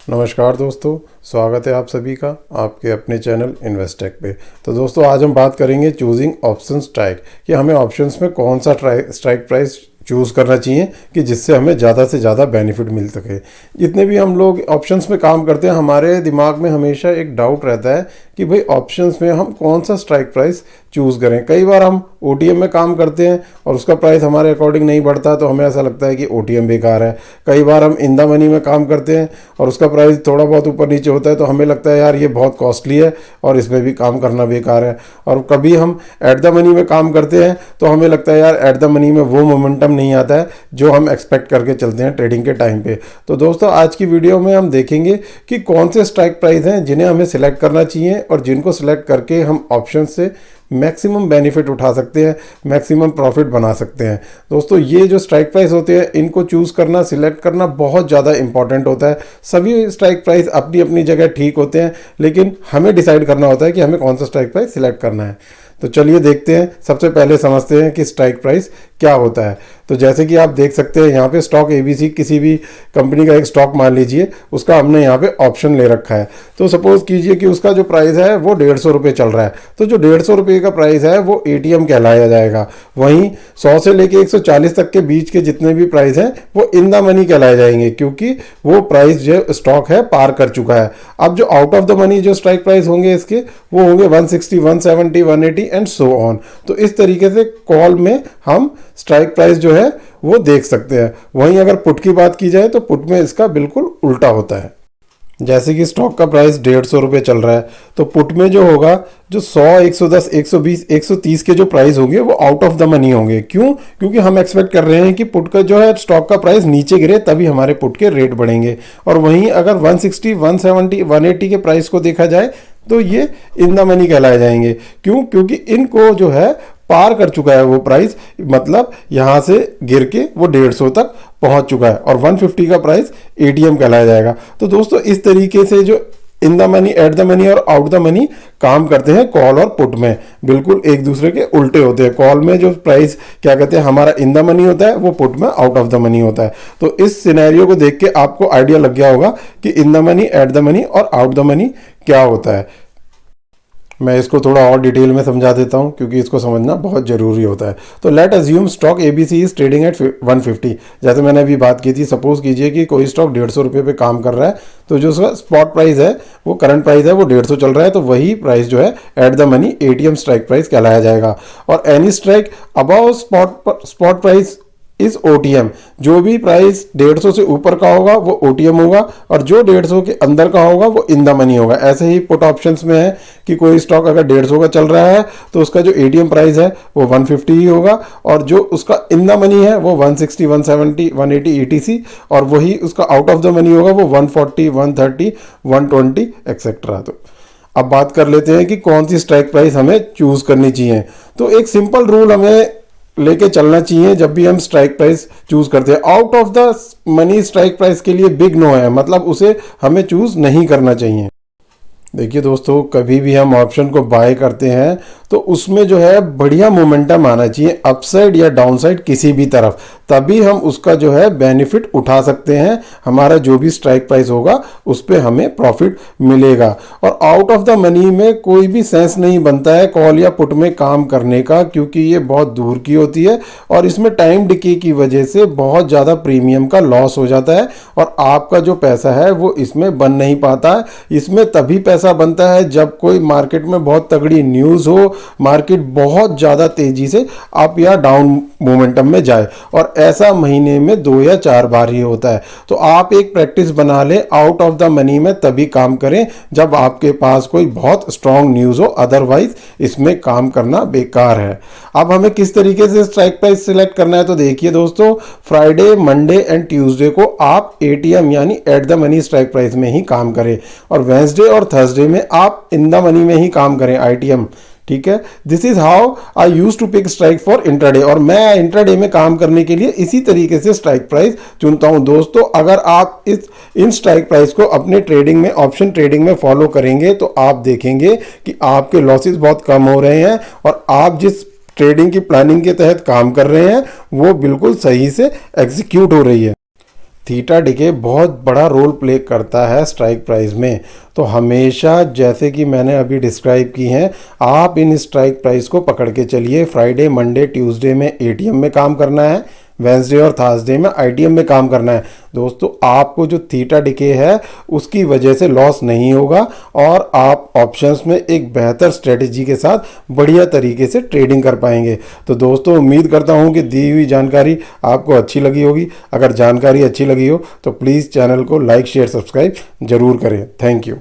नमस्कार दोस्तों, स्वागत है आप सभी का आपके अपने चैनल इन्वेस्टेक पे। तो दोस्तों आज हम बात करेंगे चूजिंग ऑप्शन स्ट्राइक कि हमें ऑप्शंस में कौन सा स्ट्राइक प्राइस चूज़ करना चाहिए कि जिससे हमें ज़्यादा से ज़्यादा बेनिफिट मिल सके। जितने भी हम लोग ऑप्शंस में काम करते हैं, हमारे दिमाग में हमेशा एक डाउट रहता है कि भाई ऑप्शंस में हम कौन सा स्ट्राइक प्राइस चूज़ करें। कई बार हम ओटीएम में काम करते हैं और उसका प्राइस हमारे अकॉर्डिंग नहीं बढ़ता तो हमें ऐसा लगता है कि ओटीएम बेकार है। कई बार हम इन द मनी में काम करते हैं और उसका प्राइस थोड़ा बहुत ऊपर नीचे होता है तो हमें लगता है यार ये बहुत कॉस्टली है और इसमें भी काम करना बेकार है। और कभी हम एट द मनी में काम करते हैं तो हमें लगता है यार एट द मनी में वो मोमेंटम नहीं आता है जो हम एक्सपेक्ट करके चलते हैं ट्रेडिंग के टाइम पे। तो दोस्तों आज की वीडियो में हम देखेंगे कि कौन से स्ट्राइक प्राइस हैं जिन्हें हमें सिलेक्ट करना चाहिए और जिनको सिलेक्ट करके हम ऑप्शन से मैक्सिमम बेनिफिट उठा सकते हैं, मैक्सिमम प्रॉफिट बना सकते हैं। दोस्तों ये जो स्ट्राइक प्राइस होते हैं इनको चूज़ करना, सिलेक्ट करना बहुत ज़्यादा इंपॉर्टेंट होता है। सभी स्ट्राइक प्राइस अपनी अपनी जगह ठीक होते हैं, लेकिन हमें डिसाइड करना होता है कि हमें कौन सा स्ट्राइक प्राइस सिलेक्ट करना है। तो चलिए देखते हैं, सबसे पहले समझते हैं कि स्ट्राइक प्राइस क्या होता है। तो जैसे कि आप देख सकते हैं यहाँ पे स्टॉक एबीसी, किसी भी कंपनी का एक स्टॉक मान लीजिए, उसका हमने यहाँ पे ऑप्शन ले रखा है। तो सपोज कीजिए कि उसका जो प्राइस है वो 150 रुपये चल रहा है, तो जो 150 रुपये का प्राइस है वो एटीएम कहलाया जाएगा। वहीं 100 से लेके 140 तक के बीच के जितने भी प्राइस हैं वो इन द मनी कहलाए जाएंगे, क्योंकि वो प्राइस जो स्टॉक है पार कर चुका है। अब जो आउट ऑफ द मनी जो स्ट्राइक प्राइस होंगे इसके, वो होंगे 160, 170, 180 एंड सो ऑन। तो इस तरीके से कॉल में हम स्ट्राइक प्राइस जो है वो देख सकते हैं। वहीं अगर पुट की बात की जाए तो पुट में इसका बिल्कुल उल्टा होता है। जैसे कि स्टॉक का प्राइस 150 रुपये चल रहा है तो पुट में जो होगा, जो 100, 110, 120, 130 के जो प्राइस होंगे वो आउट ऑफ द मनी होंगे। क्यों? क्योंकि हम एक्सपेक्ट कर रहे हैं कि पुट का जो है स्टॉक का प्राइस नीचे गिरे तभी हमारे पुट के रेट बढ़ेंगे। और वहीं अगर 160, 170, 180 के प्राइस को देखा जाए तो ये इन द मनी कहलाए जाएंगे। क्यों? क्योंकि इनको जो है पार कर चुका है वो प्राइस, मतलब यहाँ से गिर के वो 150 तक पहुँच चुका है और 150 का प्राइस एटीएम कहलाया जाएगा। तो दोस्तों इस तरीके से जो in the money, eight the money और आउट द मनी काम करते हैं कॉल और पुट में, बिल्कुल एक दूसरे के उल्टे होते हैं। कॉल में जो प्राइस क्या कहते हैं हमारा इन द मनी होता है, वो पुट में आउट ऑफ द मनी होता है। तो इस सिनेरियो को देख के आपको आइडिया लग गया होगा कि in the money, eight the money और आउट द मनी क्या होता है। मैं इसको थोड़ा और डिटेल में समझा देता हूं क्योंकि इसको समझना बहुत ज़रूरी होता है। तो late assume stock ABC is trading at 150। जैसे मैंने अभी बात की थी, सपोज कीजिए कि कोई स्टॉक 150 रुपये पे काम कर रहा है, तो जो उसका स्पॉट प्राइस है, वो करंट प्राइस है, वो 150 चल रहा है, तो वही प्राइस जो है at the money ATM strike price कहलाया जाएगा। और any strike above spot price is OTM. जो भी प्राइस 150 से ऊपर का होगा वो ओटीएम होगा और जो 150 के अंदर का होगा वो इन द मनी होगा। ऐसे ही पुट ऑप्शंस में है कि कोई स्टॉक अगर 150 का चल रहा है तो उसका जो एटीएम प्राइस है वो 150 ही होगा और जो उसका इन द मनी है वो 160, 170, 180 ईटीसी, और वही उसका आउट ऑफ द मनी होगा वो 140, 130, 120 एक्सेट्रा। तो अब बात कर लेते हैं कि कौन सी स्ट्राइक प्राइस हमें चूज करनी चाहिए। तो एक सिंपल रूल हमें लेके चलना चाहिए जब भी हम स्ट्राइक प्राइस चूज करते हैं। Out of the money strike price के लिए बिग नो है, मतलब उसे हमें चूज नहीं करना चाहिए। देखिए दोस्तों, कभी भी हम ऑप्शन को बाय करते हैं तो उसमें जो है बढ़िया मोमेंटम आना चाहिए, अपसाइड या डाउनसाइड किसी भी तरफ, तभी हम उसका जो है बेनिफिट उठा सकते हैं। हमारा जो भी स्ट्राइक प्राइस होगा उस पर हमें प्रॉफिट मिलेगा। और आउट ऑफ द मनी में कोई भी सेंस नहीं बनता है कॉल या पुट में काम करने का, क्योंकि ये बहुत दूर की होती है और इसमें टाइम डिके की वजह से बहुत ज़्यादा प्रीमियम का लॉस हो जाता है और आपका जो पैसा है वो इसमें बन नहीं पाता है। इसमें तभी पैसा बनता है जब कोई मार्केट में बहुत तगड़ी न्यूज़ हो, मार्केट बहुत ज़्यादा तेजी से अप या डाउन मोमेंटम में जाए, और ऐसा महीने में 2 या 4 बार ही होता है। तो आप एक प्रैक्टिस बना लें, आउट ऑफ द मनी में तभी काम करें जब आपके पास कोई बहुत स्ट्रांग न्यूज़ हो, अदरवाइज इसमें काम करना बेकार है। अब हमें किस तरीके से स्ट्राइक प्राइस सिलेक्ट करना है, तो देखिए दोस्तों, फ्राइडे, मंडे एंड ट्यूसडे को आप एटीएम यानी eight the money strike price में ही काम करें और वेंसडे और थर्सडे में आप इन द मनी में ही काम करें, आईटीएम। ठीक है, this is how I use to pick strike for intraday, और मैं इंट्राडे में काम करने के लिए इसी तरीके से स्ट्राइक प्राइस चुनता हूं। दोस्तों अगर आप इन स्ट्राइक प्राइस को अपने ट्रेडिंग में, ऑप्शन ट्रेडिंग में फॉलो करेंगे तो आप देखेंगे कि आपके लॉसेस बहुत कम हो रहे हैं और आप जिस ट्रेडिंग की प्लानिंग के तहत काम कर रहे हैं वो बिल्कुल सही से एग्जीक्यूट हो रही है। थीटा डिके बहुत बड़ा रोल प्ले करता है स्ट्राइक प्राइस में। तो हमेशा जैसे कि मैंने अभी डिस्क्राइब की हैं, आप इन स्ट्राइक प्राइस को पकड़ के चलिए। फ्राइडे, मंडे, ट्यूसडे में एटीएम में काम करना है, वेंसडे और थर्सडे में आईटीएम में काम करना है। दोस्तों, आपको जो थीटा डिके है उसकी वजह से लॉस नहीं होगा और आप ऑप्शंस में एक बेहतर स्ट्रेटेजी के साथ बढ़िया तरीके से ट्रेडिंग कर पाएंगे। तो दोस्तों, उम्मीद करता हूं कि दी हुई जानकारी आपको अच्छी लगी होगी। अगर जानकारी अच्छी लगी हो तो प्लीज़ चैनल को लाइक, शेयर, सब्सक्राइब जरूर करें। Thank you.